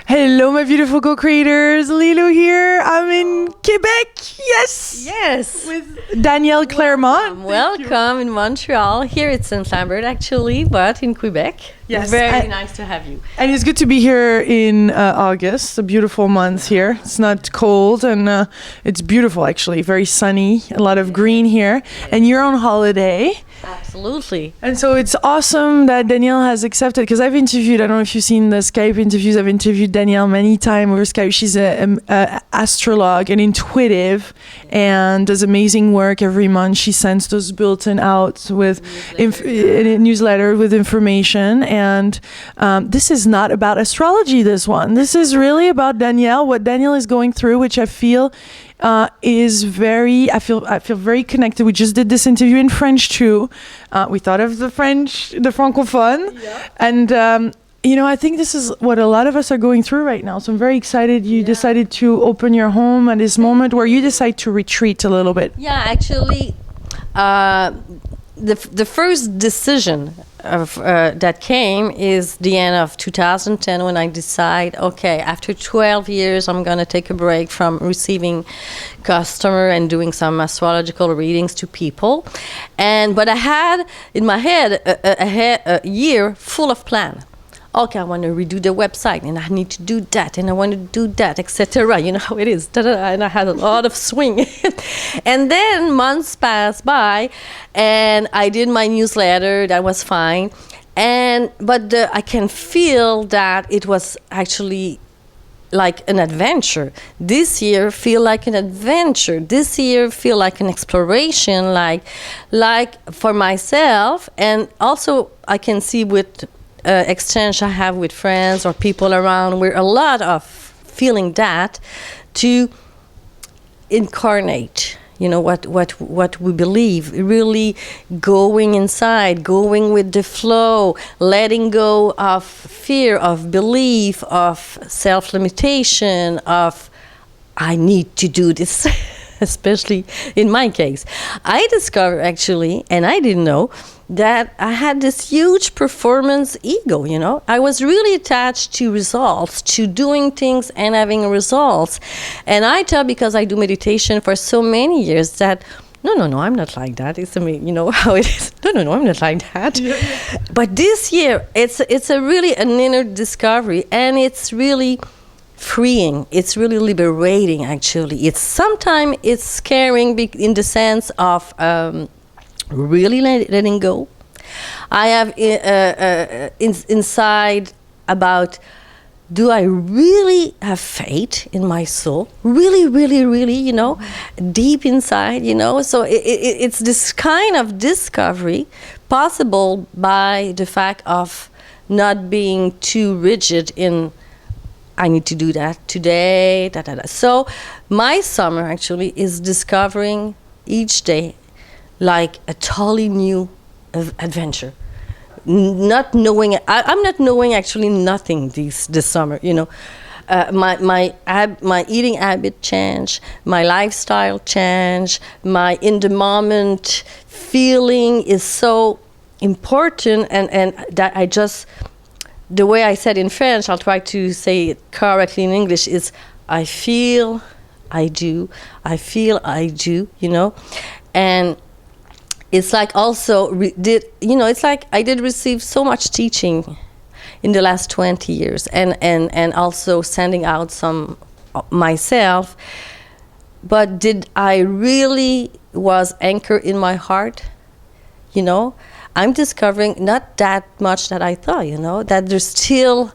Hello, my beautiful co-creators. Lilo here. I'm in Quebec. Yes. Yes. With Danielle Clermont. Welcome in Montreal. Here it's in Saint-Lambert actually, but in Quebec. Yes. Very nice to have you. And it's good to be here in August. A beautiful month here. It's not cold and it's beautiful actually. Very sunny. A lot of green here. And you're on holiday. Absolutely. And so it's awesome that Danielle has accepted, because I've interviewed, I don't know if you've seen the Skype interviews, I've interviewed Danielle many times over Skype. She's an astrologue and intuitive and does amazing work every month. She sends those bulletins out with a newsletter with information. And this is not about astrology, this one. This is really about Danielle, what Danielle is going through, which I feel is very, I feel very connected. We just did this interview in French too. We thought of the French, the francophone. Yeah. And, you know, I think this is what a lot of us are going through right now. So I'm very excited you decided to open your home at this moment where you decide to retreat a little bit. Yeah, actually, the first decision of that came is the end of 2010 when I decide, okay, after 12 years, I'm going to take a break from receiving customer and doing some astrological readings to people. But I had in my head a year full of plan. Okay, I want to redo the website, and I need to do that, and I want to do that, etc. You know how it is. And I had a lot of swing. And then months passed by, and I did my newsletter. That was fine. But I can feel that it was actually like an adventure. This year feel like an adventure. This year feel like an exploration, like for myself, and also I can see with exchange I have with friends or people around, we're a lot of feeling that to incarnate, you know, what we believe, really going inside, going with the flow, letting go of fear, of belief, of self-limitation, of I need to do this. Especially in my case, I discovered actually, and I didn't know, that I had this huge performance ego, you know. I was really attached to results, to doing things and having results. And I thought, because I do meditation for so many years, that no, I'm not like that. It's you know how it is. No, I'm not like that. Yeah. But this year, it's a really an inner discovery, and it's really freeing. It's really liberating, actually. Sometimes it's scaring in the sense of really letting go. I have inside about, do I really have faith in my soul? Really, really, really, you know, deep inside, you know? So it's this kind of discovery possible by the fact of not being too rigid in I need to do that today, So my summer actually is discovering each day like a totally new adventure. Not knowing, I'm not knowing actually nothing this summer, you know. My eating habit change, my lifestyle change, my in the moment feeling is so important, and that I just, the way I said in French, I'll try to say it correctly in English, is I feel, I do, you know. And it's like also, it's like I did receive so much teaching in the last 20 years and also sending out some myself. But did I really was anchored in my heart, you know? I'm discovering not that much that I thought, you know, that there's still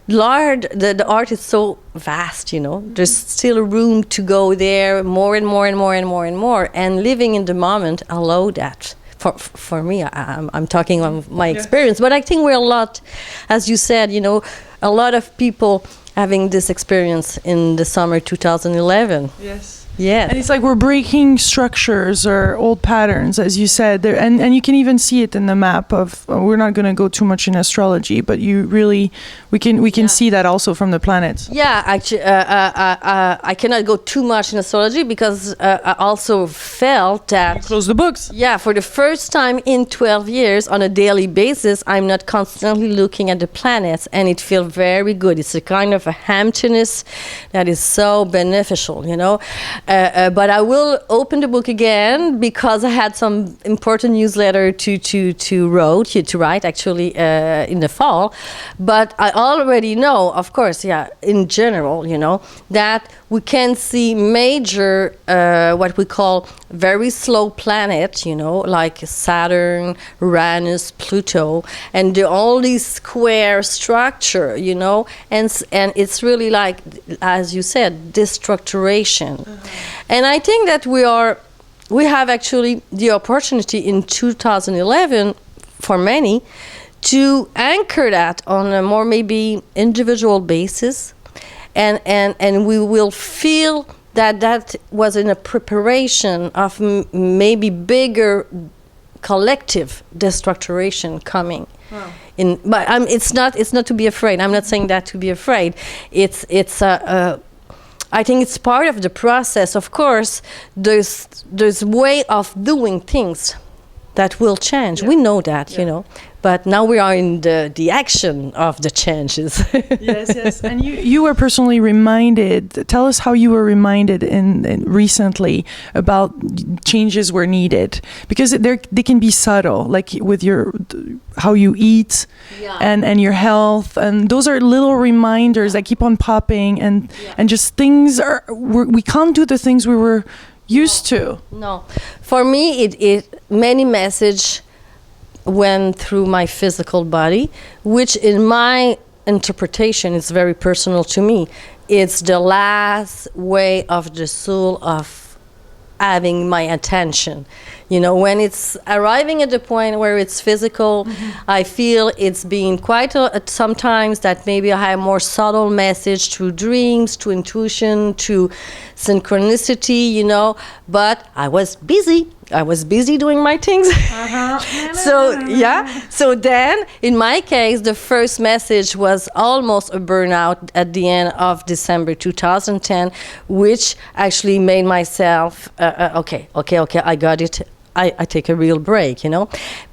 the art is so vast, you know. There's still room to go there, more and more and more and more and more. And living in the moment allow that. For me, I'm talking on my experience, but I think we're a lot, as you said, you know, a lot of people having this experience in the summer 2011. Yes. Yes. And it's like we're breaking structures or old patterns, as you said. There, and you can even see it in the map of. We're not going to go too much in astrology, but you really, we can see that also from the planets. Yeah, actually, I cannot go too much in astrology because I also felt that. Close the books. Yeah, for the first time in 12 years, on a daily basis, I'm not constantly looking at the planets, and it feels very good. It's a kind of a emptiness that is so beneficial, you know. But I will open the book again because I had some important newsletter to write actually in the fall. But I already know, of course, in general, you know, that we can see major what we call very slow planet, you know, like Saturn, Uranus, Pluto, and the only square structure, you know, and it's really like, as you said, destructuration. And I think that we have actually the opportunity in 2011 for many to anchor that on a more maybe individual basis, and we will feel that was in a preparation of maybe bigger collective destructuration coming. Wow. But it's not to be afraid. I'm not saying that to be afraid. I think it's part of the process. Of course, there's way of doing things that will change. Yeah. We know that, you know. But now we are in the action of the changes. Yes. And you were personally reminded. Tell us how you were reminded in recently about changes were needed, because they can be subtle, like with how you eat and your health, and those are little reminders that keep on popping, and just things we can't do the things we were used to. No, for me, it many message went through my physical body, which in my interpretation is very personal to me. It's the last way of the soul of having my attention. You know, when it's arriving at the point where it's physical, I feel it's being quite sometimes that maybe I have more subtle message through dreams, to intuition, to synchronicity, you know, but I was busy doing my things. So then in my case, the first message was almost a burnout at the end of December 2010, which actually made myself okay, I got it. I take a real break, you know.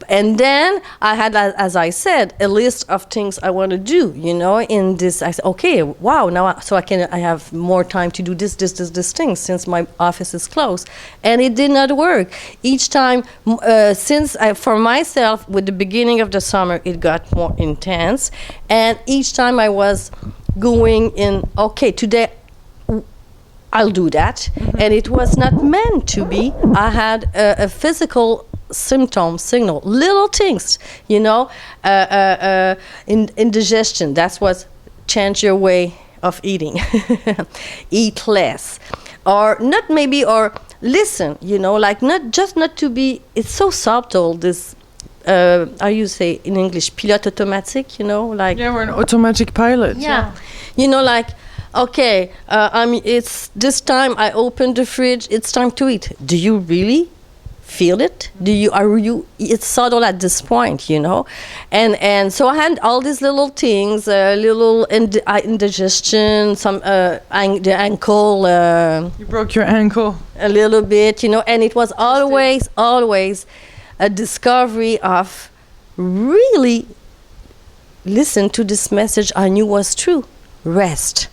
And then I had, as I said, a list of things I want to do, you know. In this, I said, okay, wow, now I have more time to do this thing since my office is closed. And it did not work. Each time, for myself, with the beginning of the summer, it got more intense. And each time I was going in, okay, today, I'll do that. And it was not meant to be. I had a physical signal, little things, you know, indigestion. That's what change your way of eating. Eat less. Or listen, you know, like not to be, it's so subtle, this, how you say in English, pilote automatique, you know, like. Yeah, we're an automatic pilot. Yeah. You know, like, okay, it's this time I opened the fridge, it's time to eat. Do you really feel it? It's subtle at this point, you know? And so I had all these little things, little indigestion, some, the ankle. You broke your ankle. A little bit, you know, and it was always a discovery of really listen to this message I knew was true. Rest.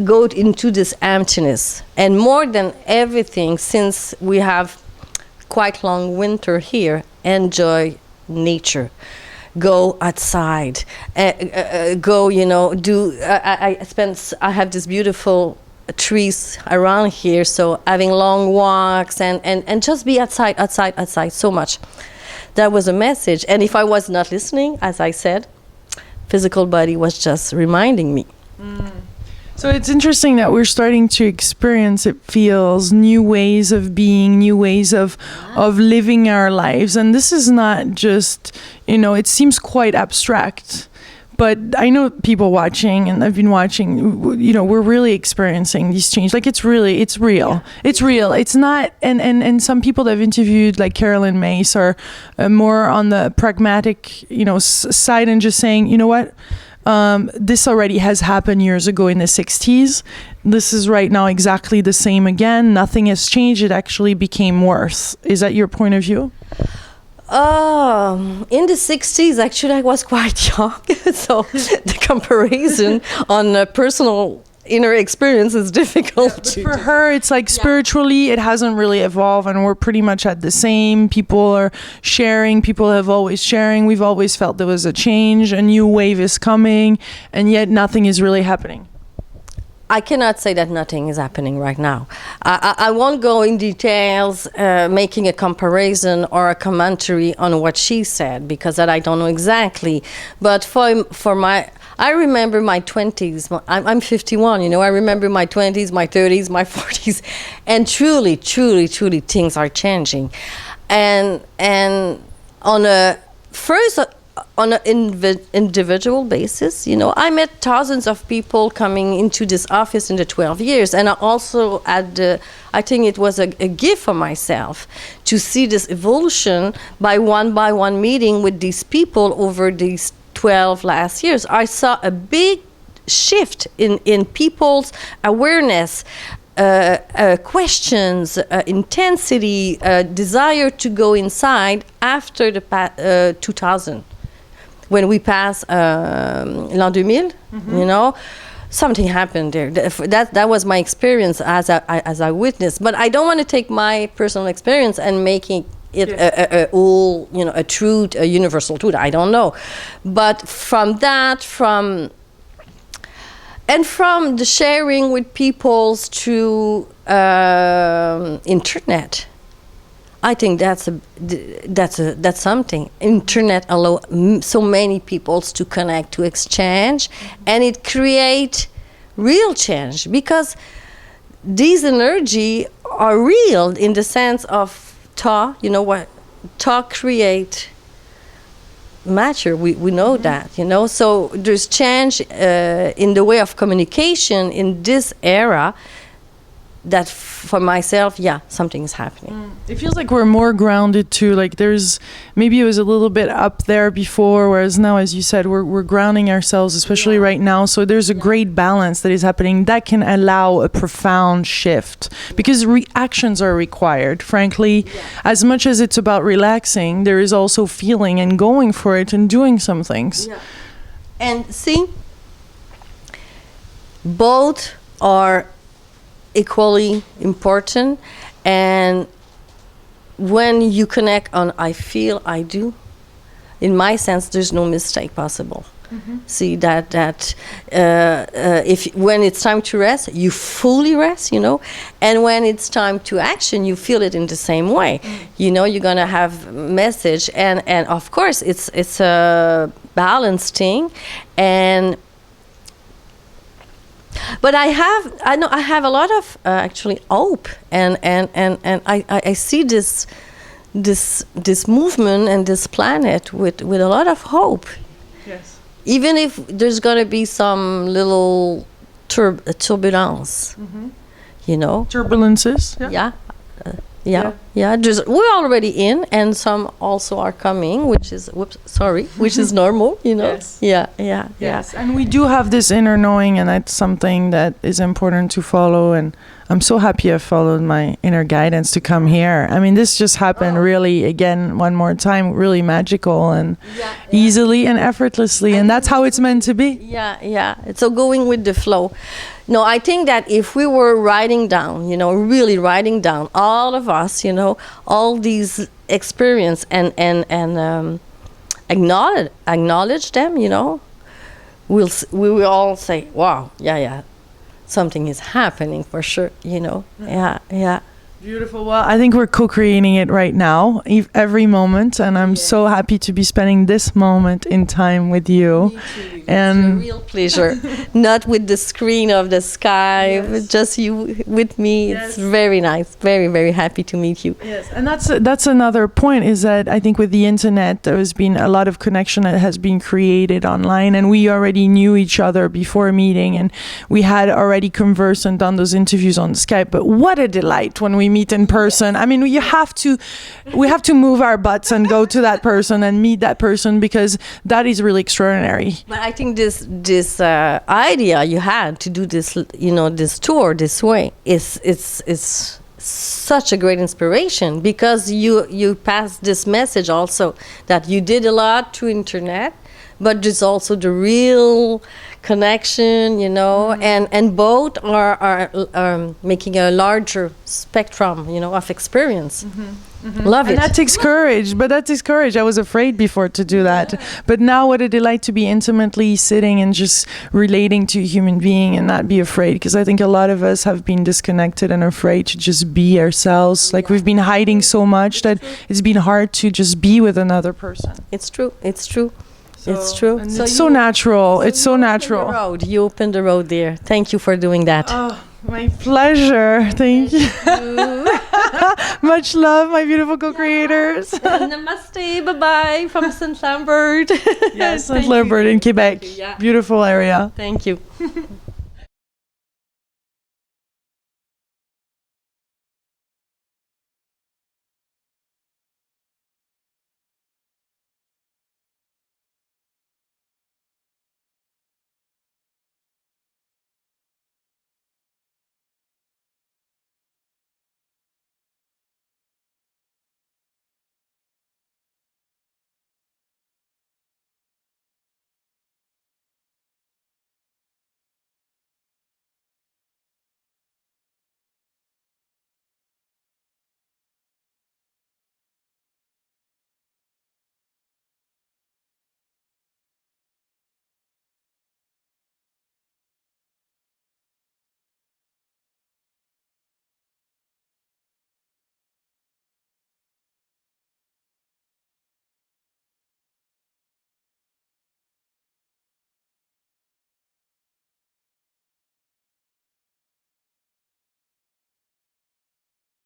Go into this emptiness, and more than everything, since we have quite long winter here, enjoy nature. Go outside, go, you know, I have this beautiful trees around here, so having long walks and just be outside so much. That was a message. And if I was not listening, as I said, physical body was just reminding me. So it's interesting that we're starting to experience, it feels, new ways of being, new ways of living our lives. And this is not just, you know, it seems quite abstract, but I know people watching, and I've been watching, you know, we're really experiencing these changes. Like it's real. It's real. It's not, and some people that I've interviewed, like Carolyn Mace, are more on the pragmatic, you know, side, and just saying, you know what, this already has happened years ago in the 60s. This is right now exactly the same again. Nothing has changed. It actually became worse. Is that your point of view? In the 60s, actually, I was quite young. So the comparison on personal inner experience is difficult. For her, it's like spiritually, it hasn't really evolved, and we're pretty much at the same. People are sharing. People have always sharing. We've always felt there was a change. A new wave is coming, and yet nothing is really happening. I cannot say that nothing is happening right now. I won't go in details, making a comparison or a commentary on what she said, because that I don't know exactly. But for my, I remember my 20s. I'm 51, you know. I remember my 20s, my 30s, my 40s, and truly, truly, truly, things are changing. And on a first. On an individual basis, you know, I met thousands of people coming into this office in the 12 years. And I also had, I think it was a gift for myself to see this evolution by one meeting with these people over these 12 last years. I saw a big shift in people's awareness, questions, intensity, desire to go inside after the 2000. When we passed l'an 2000, you know, something happened there. That was my experience as I witnessed. But I don't want to take my personal experience and making it a whole, you know, a truth, a universal truth. I don't know. But from that, from the sharing with peoples through internet, I think that's something. Internet allow so many peoples to connect, to exchange, and it create real change, because these energy are real in the sense of thought. You know what? Thought create matter. We know that, you know. So there's change in the way of communication in this era. That for myself, something is happening. It feels like we're more grounded too. Like there's, maybe it was a little bit up there before, whereas now, as you said, we're grounding ourselves, especially right now. So there's a great balance that is happening that can allow a profound shift, because reactions are required. Frankly, as much as it's about relaxing, there is also feeling and going for it and doing some things. Yeah. And see, both are equally important, and when you connect on I feel, I do, in my sense, there's no mistake possible. See that if when it's time to rest, you fully rest, you know, and when it's time to action, you feel it in the same way. You know, you're gonna have message, and of course it's a balanced thing, and. But I have a lot of actually hope, and I see this movement and this planet with a lot of hope. Yes. Even if there's gonna be some little turbulence, you know. Turbulences. Yeah. We're already in, and some also are coming, which is which is normal, you know. Yes. Yes, and we do have this inner knowing, and that's something that is important to follow. And I'm so happy I followed my inner guidance to come here. I mean, this just happened really, again, one more time, really magical and easily and effortlessly, and that's how it's meant to be. Yeah. So going with the flow. No, I think that if we were writing down, you know, really writing down, all of us, you know, all these experience and acknowledge them, you know, we will all say, wow, something is happening for sure, you know. Yeah. Beautiful. Well, I think we're co-creating it right now, every moment, and I'm so happy to be spending this moment in time with you. Me too. And it's a real pleasure. Not with the screen of the sky, but just you with me. It's very nice. Very, very happy to meet you. Yes, and that's another point, is that I think with the internet there has been a lot of connection that has been created online, and we already knew each other before meeting, and we had already conversed and done those interviews on Skype. But what a delight when we meet in person. I mean, we have to move our butts and go to that person and meet that person, because that is really extraordinary. But I think this idea you had to do this, this tour this way is such a great inspiration, because you passed this message also that you did a lot through internet, but there's also the real connection, and both are making a larger spectrum, of experience. Love it. And that takes courage, I was afraid before to do that. But now what a delight to be intimately sitting and just relating to a human being and not be afraid, because I think a lot of us have been disconnected and afraid to just be ourselves. Like we've been hiding so much that it's been hard to just be with another person. It's true. It's true. And it's so natural. It's so natural. You opened the road there. Thank you for doing that. Oh, my pleasure. Thank you. Much love, my beautiful co-creators. Namaste. Bye-bye from St. Lambert. Yes, St. Lambert in Quebec. Yeah. Beautiful area. Thank you.